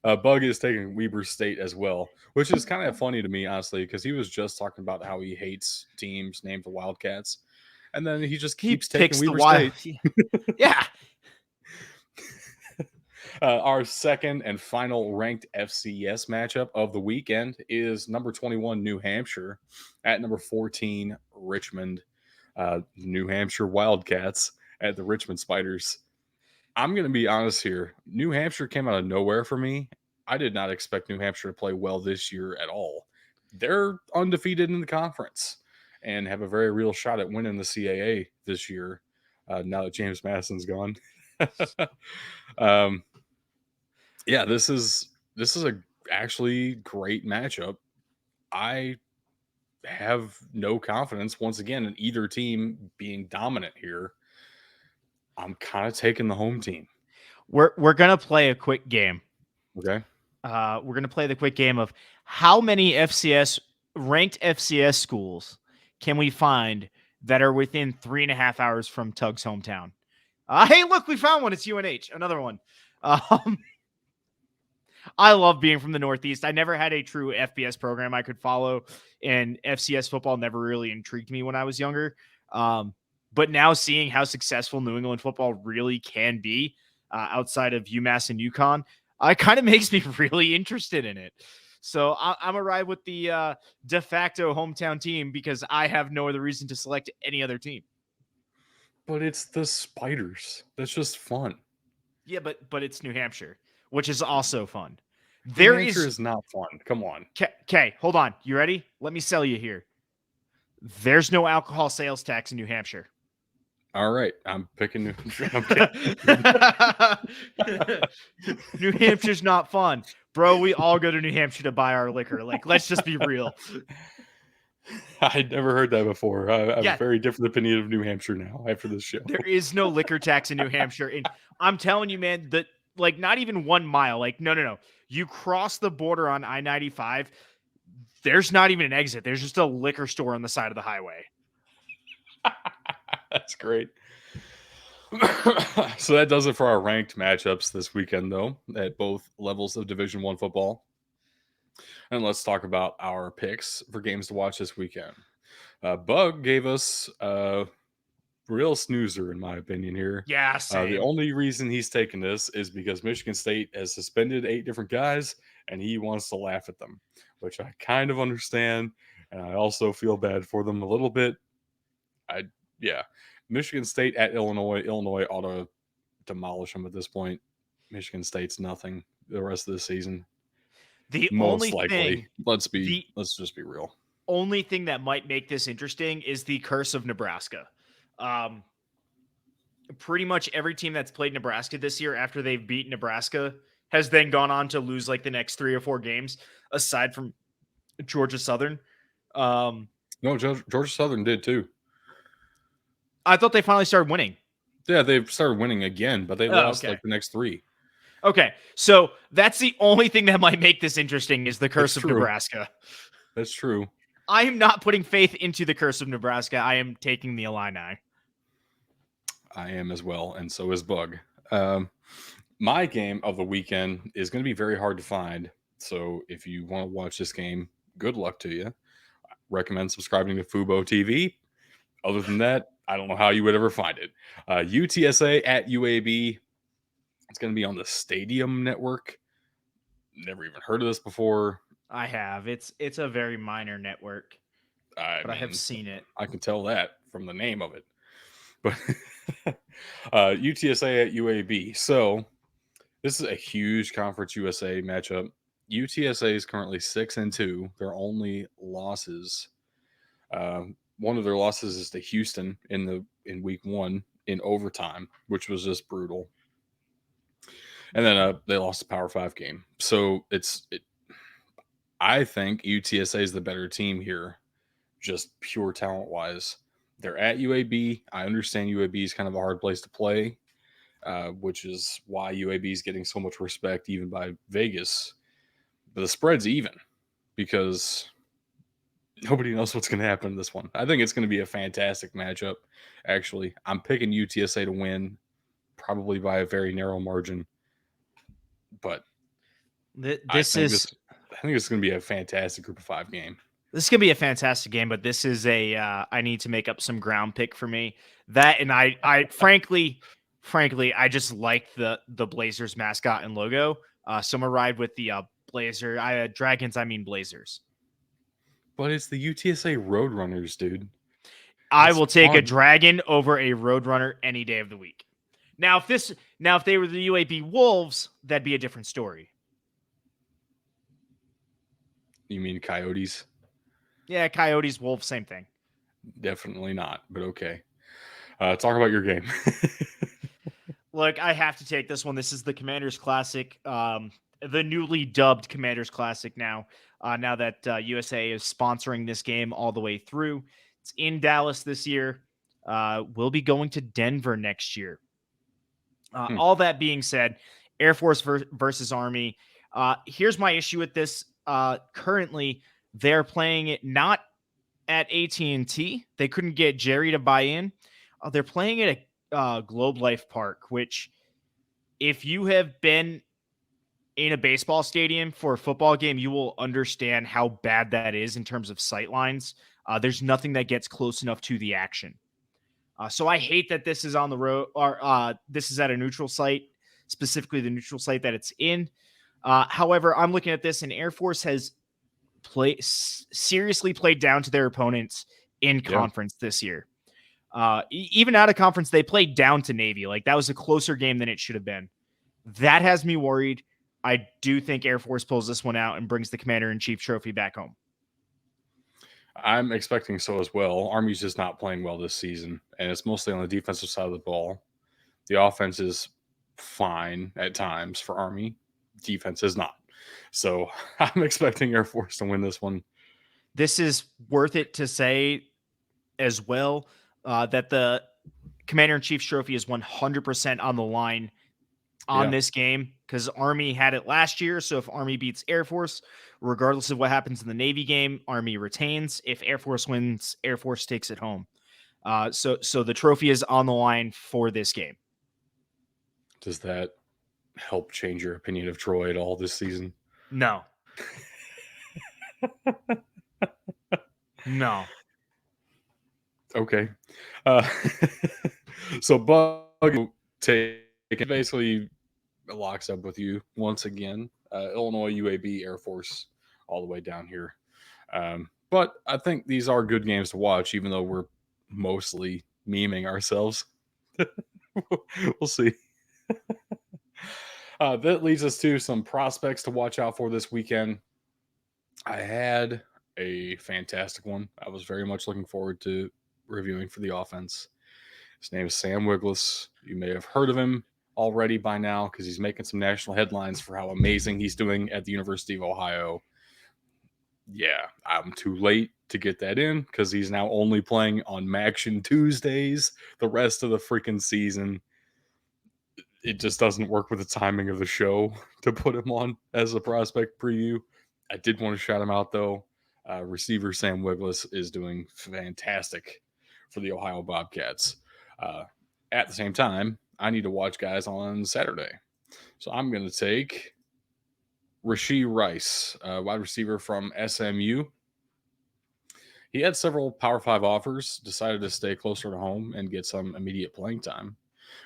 Bug is taking Weber State as well, which is kind of funny to me, honestly, because he was just talking about how he hates teams named the Wildcats. And then he just He keeps taking picks the Weber wild. State. Yeah. Our second and final ranked FCS matchup of the weekend is number 21 New Hampshire at number 14 Richmond. New Hampshire Wildcats at the Richmond Spiders. I'm going to be honest here. New Hampshire came out of nowhere for me. I did not expect New Hampshire to play well this year at all. They're undefeated in the conference and have a very real shot at winning the CAA this year. Now that James Madison's gone. Yeah, this is a actually great matchup. I have no confidence once again in either team being dominant here. I'm kind of taking the home team. We're gonna play a quick game. Okay. We're gonna play the quick game of how many ranked FCS schools can we find that are within 3.5 hours from Tug's hometown? Hey, look, we found one. It's UNH, another one. I love being from the Northeast. I never had a true FBS program I could follow, and FCS football never really intrigued me when I was younger. But now seeing how successful New England football really can be outside of UMass and UConn, it kind of makes me really interested in it. So I'm a ride with the de facto hometown team because I have no other reason to select any other team. But it's the Spiders. That's just fun. Yeah, but it's New Hampshire, which is also fun. New Hampshire is not fun. Come on. Okay, hold on. You ready? Let me sell you here. There's no alcohol sales tax in New Hampshire. All right, I'm picking New Hampshire. New Hampshire's not fun. Bro, we all go to New Hampshire to buy our liquor. Like, let's just be real. I'd never heard that before. I have Yeah. a very different opinion of New Hampshire now after this show. There is no liquor tax in New Hampshire. And I'm telling you, man, that like not even 1 mile. Like, no. You cross the border on I-95. There's not even an exit. There's just a liquor store on the side of the highway. That's great. So that does it for our ranked matchups this weekend, though, at both levels of Division I football. And let's talk about our picks for games to watch this weekend. Bug gave us a real snoozer, in my opinion, here. Yeah, same. The only reason he's taking this is because Michigan State has suspended 8 different guys, and he wants to laugh at them, which I kind of understand, and I also feel bad for them a little bit. Michigan State at Illinois. Illinois ought to demolish them at this point. Michigan State's nothing the rest of the season. Most likely. Let's just be real. Only thing that might make this interesting is the curse of Nebraska. Pretty much every team that's played Nebraska this year after they've beat Nebraska has then gone on to lose like the next 3 or 4 games, aside from Georgia Southern. No, Georgia Southern did too. I thought they finally started winning. Yeah, they've started winning again, but they lost like the next 3. Okay, so that's the only thing that might make this interesting is the curse of Nebraska. That's true. I am not putting faith into the curse of Nebraska. I am taking the Illini. I am as well, and so is Bug. My game of the weekend is going to be very hard to find. So if you want to watch this game, good luck to you. I recommend subscribing to Fubo TV. Other than that, I don't know how you would ever find it. UTSA at UAB. It's going to be on the Stadium Network. Never even heard of this before. I have. It's a very minor network, but I have seen it. I can tell that from the name of it. But UTSA at UAB. So this is a huge Conference USA matchup. UTSA is currently 6-2. Their only losses. One of their losses is to Houston in week 1 in overtime, which was just brutal. And then they lost a Power 5 game. So I think UTSA is the better team here. just pure talent wise. They're at UAB. I understand UAB is kind of a hard place to play, which is why UAB is getting so much respect even by Vegas. But the spread's even because nobody knows what's going to happen in this one. I think it's going to be a fantastic matchup. Actually, I'm picking UTSA to win, probably by a very narrow margin. But This is I think it's going to be a fantastic Group of 5 game. This is gonna be a fantastic game, but this is a I need to make up some ground pick for me. That and I frankly, I just like the Blazers mascot and logo. So I'm gonna ride with the Blazer. Dragons. I mean Blazers. But it's the UTSA Roadrunners, dude. I That's will take a fun. dragon over a Roadrunner any day of the week. Now, if they were the UAB Wolves, that'd be a different story. You mean Coyotes? Yeah, Coyotes, Wolves, same thing. Definitely not, but okay. Talk about your game. Look, I have to take this one. This is the Commanders Classic, the newly dubbed Commanders Classic now. Now that USA is sponsoring this game all the way through, it's in Dallas this year. We'll be going to Denver next year. All that being said, Air Force versus Army. Here's my issue with this. Currently, they're playing it not at AT&T. They couldn't get Jerry to buy in. They're playing it at Globe Life Park, which if you have been in a baseball stadium for a football game, you will understand how bad that is in terms of sight lines. There's nothing that gets close enough to the action. So I hate that this is on the road, or this is at a neutral site, specifically the neutral site that it's in. However, I'm looking at this, and Air Force has seriously played down to their opponents in conference this year. Even out of conference, they played down to Navy. Like, that was a closer game than it should have been. That has me worried. I do think Air Force pulls this one out and brings the Commander-in-Chief trophy back home. I'm expecting so as well. Army's just not playing well this season, and it's mostly on the defensive side of the ball. The offense is fine at times for Army. Defense is not. So I'm expecting Air Force to win this one. This is worth it to say as well that the Commander-in-Chief's trophy is 100% on the line on this game because Army had it last year. So if Army beats Air Force, regardless of what happens in the Navy game, Army retains. If Air Force wins, Air Force takes it home. So the trophy is on the line for this game. Does that help change your opinion of Troy at all this season? No. No. Okay. So Bug basically locks up with you once again. Illinois, UAB, Air Force, all the way down here. But I think these are good games to watch, even though we're mostly memeing ourselves. We'll see. That leads us to some prospects to watch out for this weekend. I had a fantastic one. I was very much looking forward to reviewing for the offense. His name is Sam Wiglusz. You may have heard of him already by now because he's making some national headlines for how amazing he's doing at the University of Ohio. Yeah, I'm too late to get that in because he's now only playing on Maction Tuesdays the rest of the freaking season. It just doesn't work with the timing of the show to put him on as a prospect preview. I did want to shout him out, though. Receiver Sam Wiglusz is doing fantastic for the Ohio Bobcats. At the same time, I need to watch guys on Saturday. So I'm going to take Rashee Rice, wide receiver from SMU. He had several Power 5 offers, decided to stay closer to home and get some immediate playing time,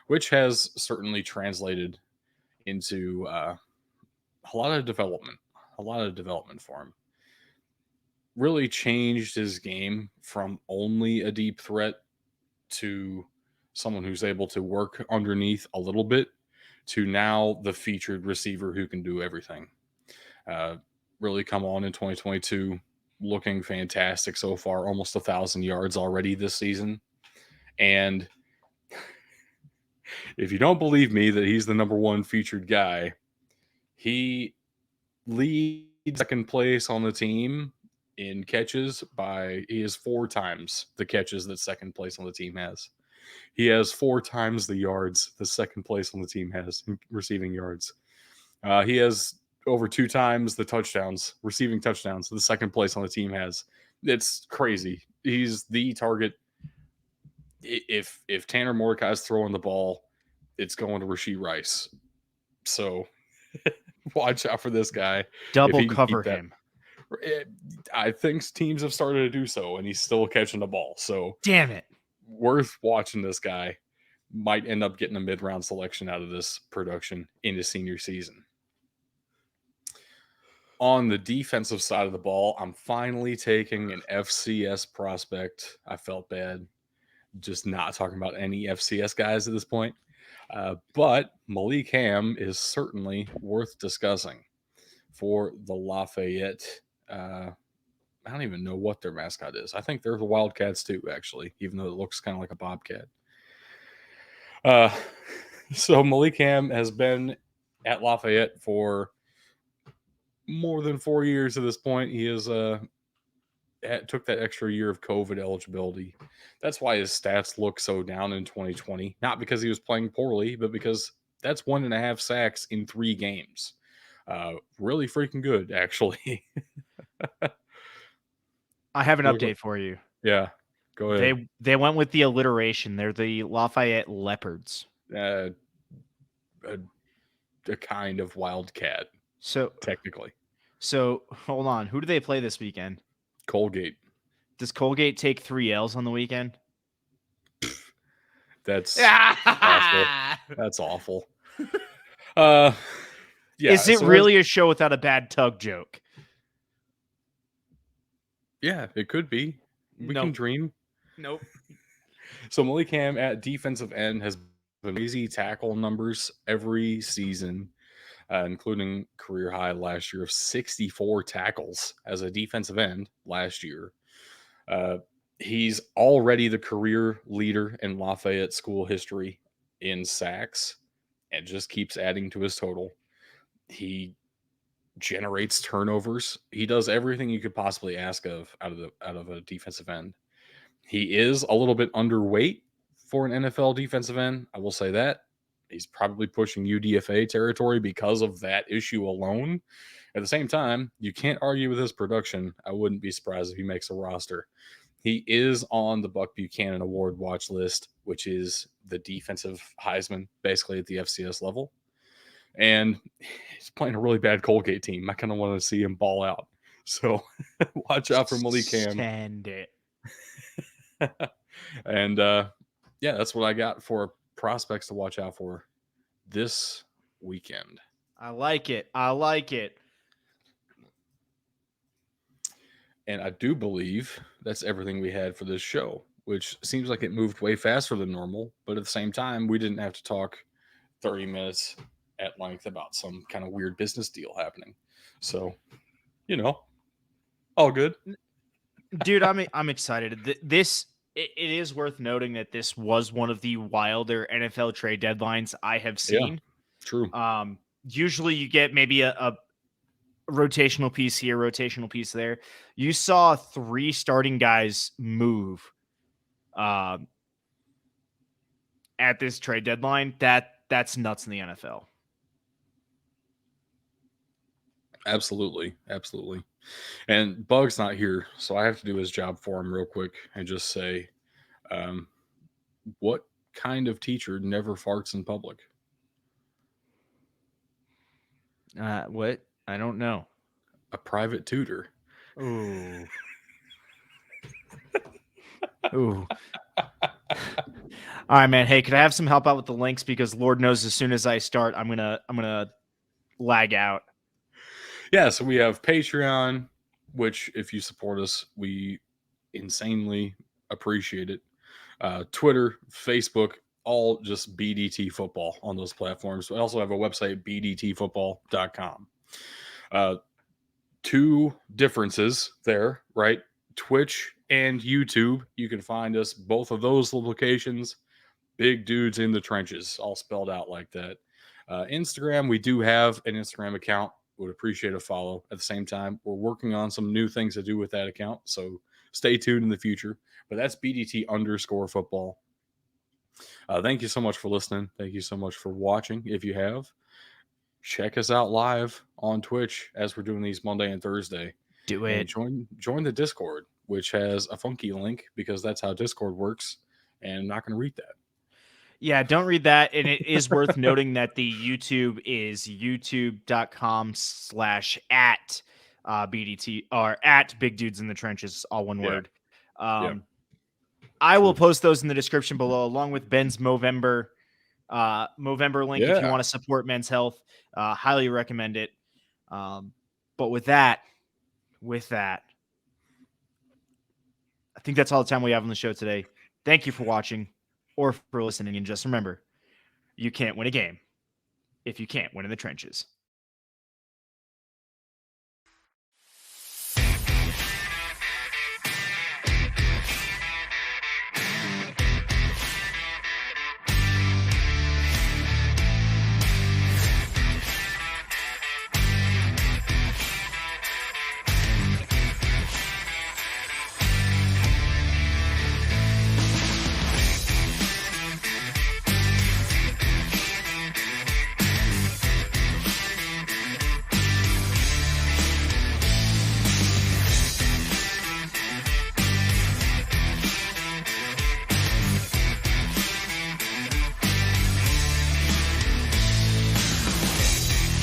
which has certainly translated into a lot of development for him. Really changed his game from only a deep threat to someone who's able to work underneath a little bit to now the featured receiver who can do everything. Really come on in 2022, looking fantastic so far, almost 1,000 yards already this season. And if you don't believe me that he's the number one featured guy, he leads second place on the team in catches he has 4 times the catches that second place on the team has. He has 4 times the yards the second place on the team has in receiving yards. He has over 2 times the touchdowns, receiving touchdowns, the second place on the team has. It's crazy. He's the target. If Tanner Mordecai's throwing the ball, it's going to Rashee Rice. So watch out for this guy. If Double he can cover keep that, him. I think teams have started to do so, and he's still catching the ball. So Damn it. worth watching this guy. Might end up getting a mid-round selection out of this production in his senior season. On the defensive side of the ball, I'm finally taking an FCS prospect. I felt bad just not talking about any FCS guys at this point. But Malik Ham is certainly worth discussing for the Lafayette. I don't even know what their mascot is. I think they're the Wildcats too, actually, even though it looks kind of like a bobcat. So Malik Ham has been at Lafayette for more than 4 years at this point. He is took that extra year of COVID eligibility. That's why his stats look so down in 2020. Not because he was playing poorly, but because that's 1.5 sacks in 3 games. Really freaking good, actually. I have an update for you. Yeah, go ahead. They went with the alliteration. They're the Lafayette Leopards. A kind of wildcat, So technically. So hold on. Who do they play this weekend? Colgate. Does Colgate take 3 L's on the weekend? That's awful. That's awful. Yeah. Is it really a show without a bad tug joke? Yeah, it could be. We can dream. Nope. So Malik Ham at defensive end has amazing tackle numbers every season, including career high last year of 64 tackles as a defensive end last year. He's already the career leader in Lafayette school history in sacks and just keeps adding to his total. He generates turnovers. He does everything you could possibly ask of out of a defensive end. He is a little bit underweight for an NFL defensive end. I will say that. He's probably pushing UDFA territory because of that issue alone. At the same time, you can't argue with his production. I wouldn't be surprised if he makes a roster. He is on the Buck Buchanan Award watch list, which is the defensive Heisman, basically at the FCS level. And he's playing a really bad Colgate team. I kind of want to see him ball out. So watch out for Malik Ham. Send it. And yeah, that's what I got for prospects to watch out for this weekend. I like it. I like it. And I do believe that's everything we had for this show, which seems like it moved way faster than normal. But at the same time, we didn't have to talk 30 minutes at length about some kind of weird business deal happening. So, all good. Dude, I'm excited. It is worth noting that this was one of the wilder NFL trade deadlines I have seen. Yeah, true. Usually you get maybe a rotational piece here, rotational piece there. You saw 3 starting guys move at this trade deadline. That's nuts in the NFL. Absolutely. And Bug's not here, so I have to do his job for him real quick and just say, what kind of teacher never farts in public? What? I don't know. A private tutor. Ooh. Ooh. All right, man. Hey, could I have some help out with the links? Because Lord knows as soon as I start, I'm gonna lag out. Yeah, so we have Patreon, which if you support us, we insanely appreciate it. Twitter, Facebook, all just BDT football on those platforms. We also have a website, bdtfootball.com. 2 differences there, right? Twitch and YouTube. You can find us both of those locations. Big dudes in the trenches, all spelled out like that. Instagram, we do have an Instagram account. would appreciate a follow. At the same time, we're working on some new things to do with that account, so stay tuned in the future. But that's BDT_football. Thank you so much for listening. Thank you so much for watching. If you have, check us out live on Twitch as we're doing these Monday and Thursday. Do And it. join the Discord, which has a funky link because that's how Discord works. And I'm not going to read that. Yeah, don't read that. And it is worth noting that the YouTube is youtube.com/at BDT or at Big Dudes in the Trenches, all one word. Yeah. I will post those in the description below, along with Ben's Movember link if you want to support men's health. Highly recommend it. But with that, I think that's all the time we have on the show today. Thank you for watching or for listening. And just remember, you can't win a game if you can't win in the trenches.